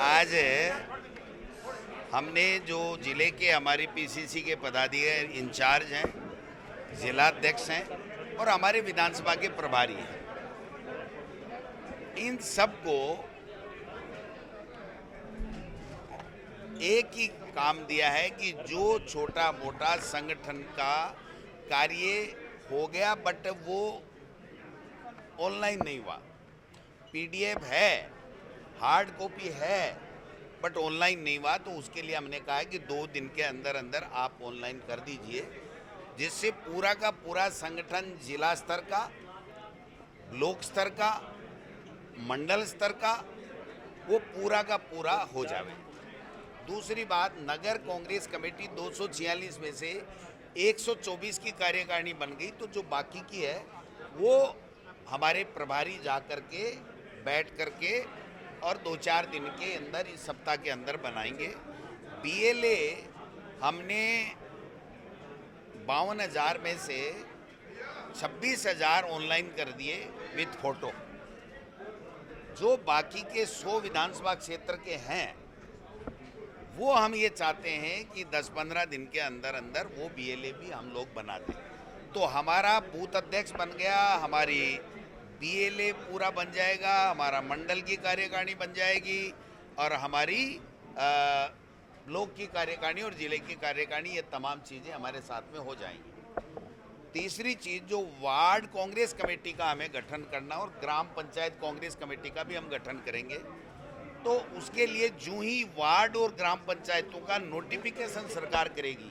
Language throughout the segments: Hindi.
आज हमने जो जिले के हमारे पीसीसी के पदाधिकारी इंचार्ज हैं, जिलाध्यक्ष हैं और हमारे विधानसभा के प्रभारी हैं, इन सबको एक ही काम दिया है कि जो छोटा मोटा संगठन का कार्य हो गया बट वो ऑनलाइन नहीं हुआ, पीडीएफ है, हार्ड कॉपी है बट ऑनलाइन नहीं हुआ, तो उसके लिए हमने कहा है कि 2 दिन के अंदर अंदर आप ऑनलाइन कर दीजिए, जिससे पूरा का पूरा संगठन जिला स्तर का, ब्लॉक स्तर का, मंडल स्तर का वो पूरा का पूरा हो जाए। दूसरी बात, नगर कांग्रेस कमेटी 246 में से 124 की कार्यकारिणी बन गई, तो जो बाकी की है वो हमारे प्रभारी जा करके बैठ करके और 2-4 दिन के अंदर, इस सप्ताह के अंदर बनाएंगे। बीएलए हमने 52,000 में से 26,000 ऑनलाइन कर दिए विथ फोटो। जो बाकी के 100 विधानसभा क्षेत्र के हैं वो हम ये चाहते हैं कि 10-15 दिन के अंदर अंदर वो बीएलए भी हम लोग बना दें। तो हमारा बूथ अध्यक्ष बन गया, हमारी बीएलए पूरा बन जाएगा, हमारा मंडल की कार्यकारिणी बन जाएगी और हमारी ब्लॉक की कार्यकारिणी और जिले की कार्यकारिणी, ये तमाम चीज़ें हमारे साथ में हो जाएंगी। तीसरी चीज़, जो वार्ड कांग्रेस कमेटी का हमें गठन करना और ग्राम पंचायत कांग्रेस कमेटी का भी हम गठन करेंगे, तो उसके लिए जो ही वार्ड और ग्राम पंचायतों का नोटिफिकेशन सरकार करेगी,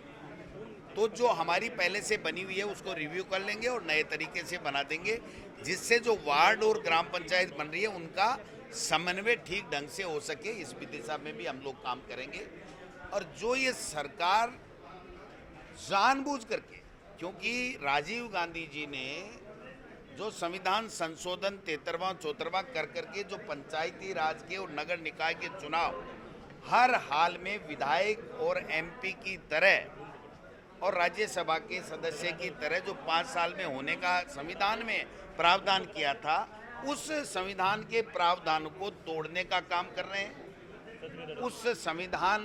तो जो हमारी पहले से बनी हुई है उसको रिव्यू कर लेंगे और नए तरीके से बना देंगे, जिससे जो वार्ड और ग्राम पंचायत बन रही है उनका समन्वय ठीक ढंग से हो सके। इस दिशा में भी हम लोग काम करेंगे। और जो ये सरकार जानबूझ करके, क्योंकि राजीव गांधी जी ने जो संविधान संशोधन 73वां 74वां कर करके जो पंचायती राज के और नगर निकाय के चुनाव हर हाल में विधायक और एमपी की तरह और राज्यसभा के सदस्य की तरह जो 5 साल में होने का संविधान में प्रावधान किया था, उस संविधान के प्रावधान को तोड़ने का काम कर रहे हैं, उस संविधान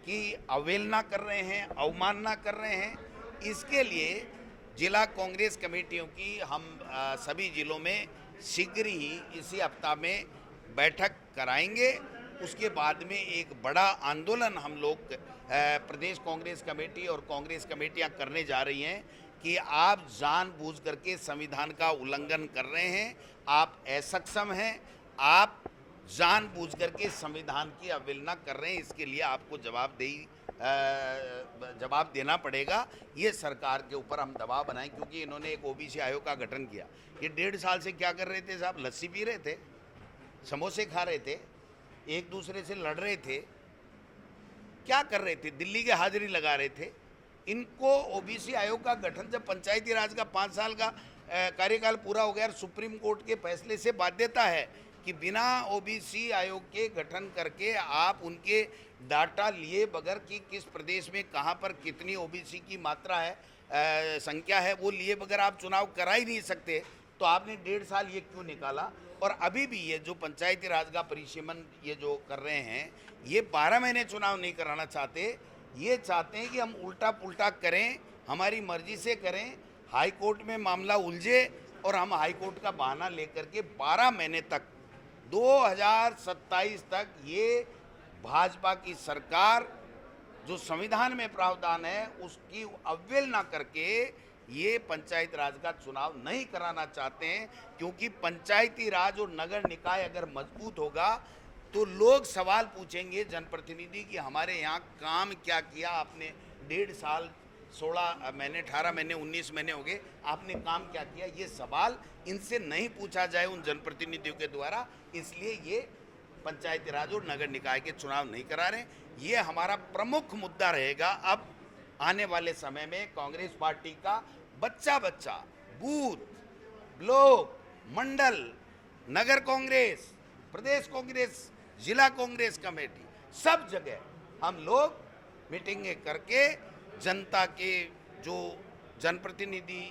की अवहेलना कर रहे हैं, अवमानना कर रहे हैं। इसके लिए जिला कांग्रेस कमेटियों की हम सभी जिलों में शीघ्र ही इसी हफ्ता में बैठक कराएंगे। उसके बाद में एक बड़ा आंदोलन हम लोग प्रदेश कांग्रेस कमेटी और कांग्रेस कमेटियां करने जा रही हैं कि आप जानबूझ करके संविधान का उल्लंघन कर रहे हैं, आप असक्षम हैं, आप जानबूझ करके संविधान की अवहेलना कर रहे हैं। इसके लिए आपको जवाब देना पड़ेगा। ये सरकार के ऊपर हम दबाव बनाएं, क्योंकि इन्होंने एक ओबीसी आयोग का गठन किया। ये 1.5 साल से क्या कर रहे थे साहब? लस्सी पी रहे थे, समोसे खा रहे थे, एक दूसरे से लड़ रहे थे, क्या कर रहे थे? दिल्ली की हाजिरी लगा रहे थे। इनको ओबीसी आयोग का गठन, जब पंचायती राज का 5 साल का कार्यकाल पूरा हो गया, सुप्रीम कोर्ट के फैसले से बाध्यता है कि बिना ओबीसी आयोग के गठन करके आप उनके डाटा लिए बगैर कि किस प्रदेश में कहां पर कितनी ओबीसी की मात्रा है, संख्या है, वो लिए बगैर आप चुनाव करा ही नहीं सकते। तो आपने 1.5 साल ये क्यों निकाला? और अभी भी ये जो पंचायती राज का परिसीमन ये जो कर रहे हैं, ये 12 महीने चुनाव नहीं कराना चाहते। ये चाहते हैं कि हम उल्टा पुल्टा करें, हमारी मर्जी से करें, हाई कोर्ट में मामला उलझे और हम हाई कोर्ट का बहाना लेकर के 12 महीने तक 2027 तक ये भाजपा की सरकार जो संविधान में प्रावधान है उसकी अवहेलना करके ये पंचायत राज का चुनाव नहीं कराना चाहते हैं। क्योंकि पंचायती राज और नगर निकाय अगर मजबूत होगा तो लोग सवाल पूछेंगे जनप्रतिनिधि कि हमारे यहाँ काम क्या किया आपने, 1.5 साल 16 महीने 18 महीने 19 महीने हो गए, आपने काम क्या किया? ये सवाल इनसे नहीं पूछा जाए उन जनप्रतिनिधियों के द्वारा, इसलिए ये पंचायती राज और नगर निकाय के चुनाव नहीं करा रहे। ये हमारा प्रमुख मुद्दा रहेगा। अब आने वाले समय में कांग्रेस पार्टी का बच्चा बच्चा बूथ, ब्लॉक, मंडल, नगर कांग्रेस, प्रदेश कांग्रेस, जिला कांग्रेस कमेटी, सब जगह हम लोग मीटिंगें करके जनता के जो जनप्रतिनिधि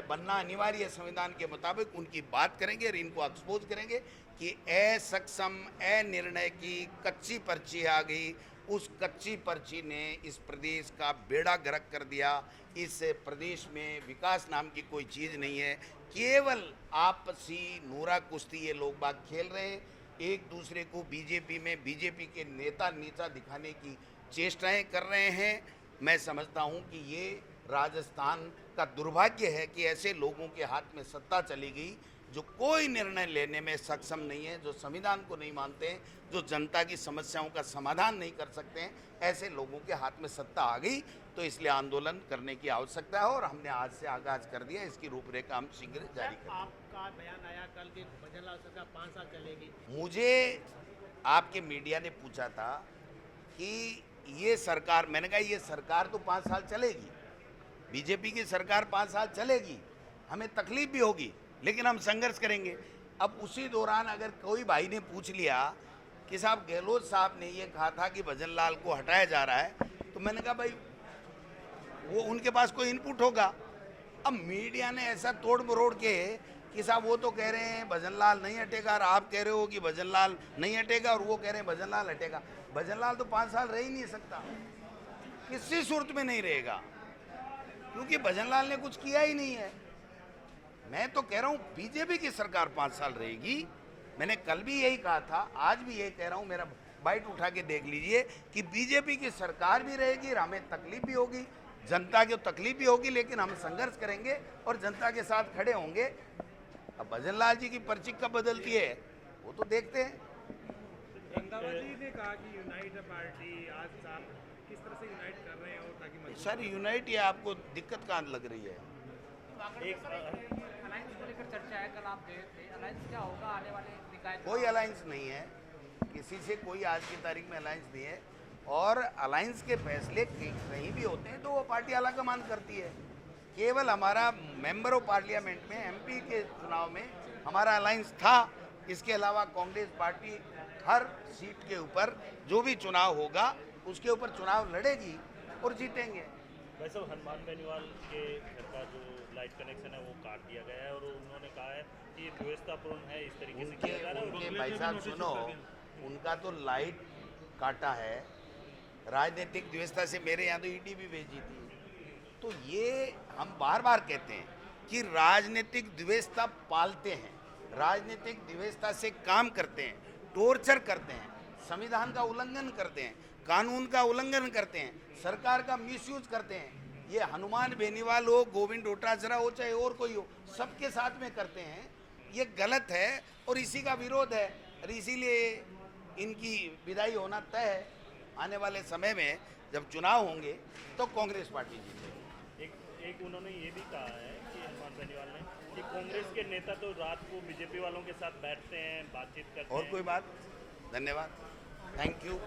बनना अनिवार्य है संविधान के मुताबिक, उनकी बात करेंगे और इनको एक्सपोज करेंगे कि असक्षम अनिर्णय की कच्ची पर्ची आ गई। उस कच्ची पर्ची ने इस प्रदेश का बेड़ा गर्क कर दिया। इस प्रदेश में विकास नाम की कोई चीज़ नहीं है। केवल आपसी नूरा कुश्ती ये लोग बाग खेल रहे हैं। एक दूसरे को बीजेपी में बीजेपी के नेता नीचा दिखाने की चेष्टाएं कर रहे हैं। मैं समझता हूं कि ये राजस्थान का दुर्भाग्य है कि ऐसे लोगों के हाथ में सत्ता चली गई जो कोई निर्णय लेने में सक्षम नहीं है, जो संविधान को नहीं मानते हैं, जो जनता की समस्याओं का समाधान नहीं कर सकते हैं। ऐसे लोगों के हाथ में सत्ता आ गई तो इसलिए आंदोलन करने की आवश्यकता है और हमने आज से आगाज कर दिया। इसकी रूपरेखा हम शीघ्र जारी करेंगे। आपका बयान आया कल की भजनलाल सरकार 5 साल चलेगी। मुझे आपके मीडिया ने पूछा था कि ये सरकार, मैंने कहा ये सरकार तो 5 साल चलेगी, बीजेपी की सरकार 5 साल चलेगी, हमें तकलीफ भी होगी लेकिन हम संघर्ष करेंगे। अब उसी दौरान अगर कोई भाई ने पूछ लिया कि साहब गहलोत साहब ने ये कहा था कि भजनलाल को हटाया जा रहा है, तो मैंने कहा भाई वो उनके पास कोई इनपुट होगा। अब मीडिया ने ऐसा तोड़ मरोड़ के कि साहब वो तो कह रहे हैं भजनलाल नहीं हटेगा और आप कह रहे हो कि भजनलाल नहीं हटेगा और वो कह रहे हैं भजनलाल हटेगा। भजनलाल तो 5 साल रह ही नहीं सकता, किसी सूरत में नहीं रहेगा, क्योंकि भजनलाल ने कुछ किया ही नहीं है। मैं तो कह रहा हूँ बीजेपी की सरकार 5 साल रहेगी। मैंने कल भी यही कहा था, आज भी यही कह रहा हूँ, मेरा बाइट उठा के देख लीजिए कि बीजेपी की सरकार भी रहेगी, हमें तकलीफ भी होगी, जनता को तकलीफ भी होगी, लेकिन हम संघर्ष करेंगे और जनता के साथ खड़े होंगे। अब भजनलाल जी की पर्ची कब बदलती है वो तो देखते हैं। रंधावा जी ने कहा कि यूनाइट पार्टी आज आप किस तरह से यूनाइट कर रहे हो ताकि सर यूनाइट ये आपको दिक्कत कहाँ लग रही है? अलायंस को लेकर चर्चा है, कल आप गए थे, अलायंस क्या होगा आने वाले निकाय? कोई अलायंस नहीं है, किसी से कोई आज की तारीख में अलायंस नहीं है। और अलायंस के फैसले कहीं भी होते हैं तो वो पार्टी आलाकमान करती है। केवल हमारा मेंबर ऑफ पार्लियामेंट में एमपी के चुनाव में हमारा अलायंस था। इसके अलावा कांग्रेस पार्टी हर सीट के ऊपर जो भी चुनाव होगा उसके ऊपर चुनाव लड़ेगी और जीतेंगे। वैसे हनुमान बेनीवाल के घर का जो लाइट कनेक्शन है वो काट दिया गया है और उन्होंने कहा है कि व्यवस्थापूर्ण है, इस तरीके से किया जा रहा है। उनके भाई साहब सुनो, उनका तो लाइट काटा है, राजनीतिक व्यवस्था से मेरे यहाँ तो ईडी भी भेजी थी। तो ये हम बार बार कहते हैं कि राजनीतिक व्यवस्था पालते हैं, राजनीतिक व्यवस्था से काम करते हैं, टॉर्चर करते हैं, संविधान का उल्लंघन करते हैं, कानून का उल्लंघन करते हैं, सरकार का मिसयूज करते हैं। ये हनुमान बेनीवाल हो, गोविंद डोटासरा हो, चाहे और कोई हो, सबके साथ में करते हैं। ये गलत है और इसी का विरोध है और इसीलिए इनकी विदाई होना तय है। आने वाले समय में जब चुनाव होंगे तो कांग्रेस पार्टी जीतेगी। एक उन्होंने ये भी कहा है कि हनुमान बेनीवाल ने कि कांग्रेस के नेता तो रात को बीजेपी वालों के साथ बैठते हैं, बातचीत करते हैं। और कोई बात? धन्यवाद, थैंक यू।